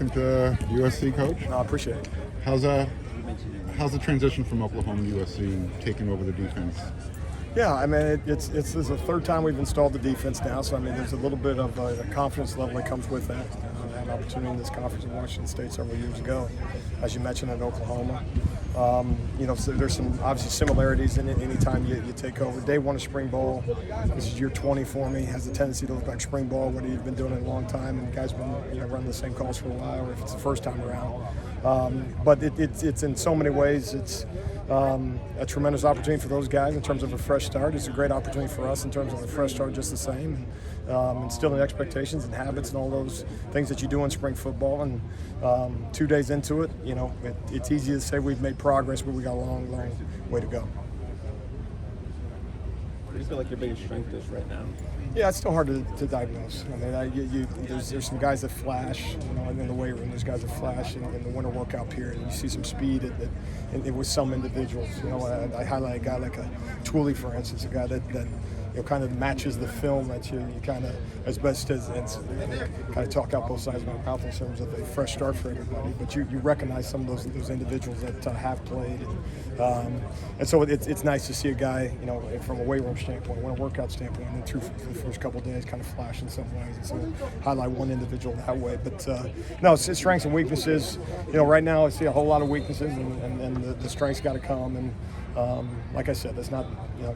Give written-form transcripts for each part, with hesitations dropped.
welcome to USC, Coach. I appreciate it. How's the transition from Oklahoma to USC and taking over the defense? Yeah, I mean, it's the third time we've installed the defense now, so I mean, there's a little bit of a confidence level that comes with that. I had an opportunity in this conference in Washington State several years ago, as you mentioned, at Oklahoma. So there's some obviously similarities in it anytime you take over. Day one of spring ball, this is year 20 for me, has a tendency to look like spring ball, what he's been doing it a long time, and the guy's been running the same calls for a while, or if it's the first time around. But it's in so many ways, it's a tremendous opportunity for those guys in terms of a fresh start. It's a great opportunity for us in terms of a fresh start just the same. And instilling expectations and habits and all those things that you do in spring football. And 2 days into it, it's easy to say we've made progress, but we got a long, long way to go. What do you feel like your biggest strength is right now? Yeah, it's still hard to diagnose. I mean, there's some guys that flash, in the weight room. There's guys that flash in the winter workout period. You see some speed with some individuals. I highlight a guy like a Twilly, for instance, a guy that kind of matches the film that you kind of, as best as kind of talk out both sides of my mouth in terms of a fresh start for everybody. But you recognize some of those individuals that have played, and so it's nice to see a guy, from a weight room standpoint, a workout standpoint, and through the first couple of days, kind of flash in some ways. And so highlight one individual that way. But no, it's strengths and weaknesses. Right now I see a whole lot of weaknesses, and the strengths got to come. And like I said, it's not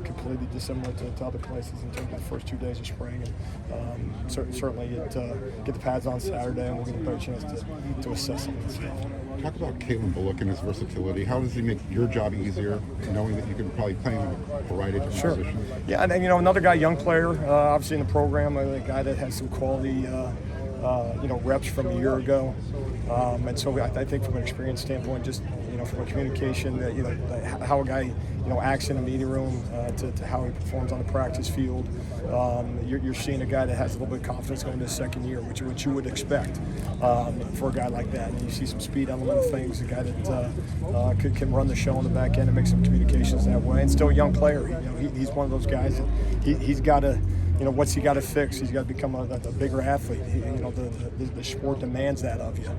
completely dissimilar to other places in terms of the first 2 days of spring. And certainly get the pads on Saturday, and we'll get a better chance to assess some of this stuff. Talk about Kalen Bullock and his versatility. How does he make your job easier, knowing that you can probably play him in a variety of different positions? Yeah, and another guy, young player, obviously in the program, a guy that has some quality reps from a year ago. And so I think from an experience standpoint, just from a communication, how a guy acts in a meeting room to how he performs on the practice field. You're seeing a guy that has a little bit of confidence going into his second year, which you would expect for a guy like that. And you see some speed element of things, a guy that can run the show on the back end and make some communications that way. And still a young player. He's one of those guys that he's got to. What's he got to fix? He's got to become a bigger athlete. The sport demands that of you,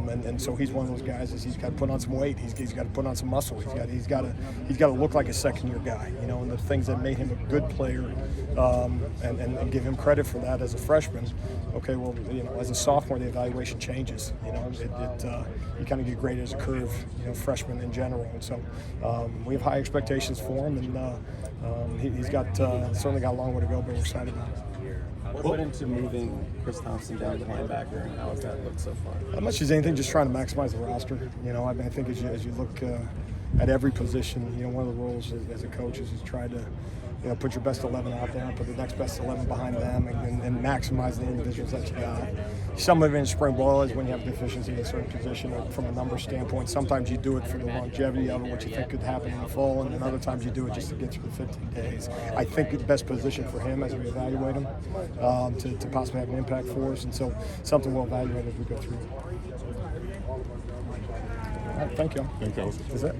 and so he's one of those guys. He's got to put on some weight. He's got to put on some muscle. He's got to look like a second-year guy. And the things that made him a good player, and give him credit for that as a freshman. Okay, well, as a sophomore, the evaluation changes. You kind of get graded as a curve, freshman in general, and so we have high expectations for him, and he's got certainly got a long way to go, but we're excited about it. What went into moving Chris Thompson down to linebacker, and how has that looked so far? As much as anything, just trying to maximize the roster. I think as you look at every position, one of the roles as a coach is to try to put your best 11 out there, put the next best 11 behind them, and maximize the individuals that you got. Some of it in spring ball is when you have deficiency in a certain position from a number standpoint. Sometimes you do it for the longevity of it, what you think could happen in the fall, and then other times you do it just to get through the 15 days. I think the best position for him as we evaluate him to possibly have an impact for us, and so something we'll evaluate as we go through. All right, thank you. Thanks, Alex. Is that?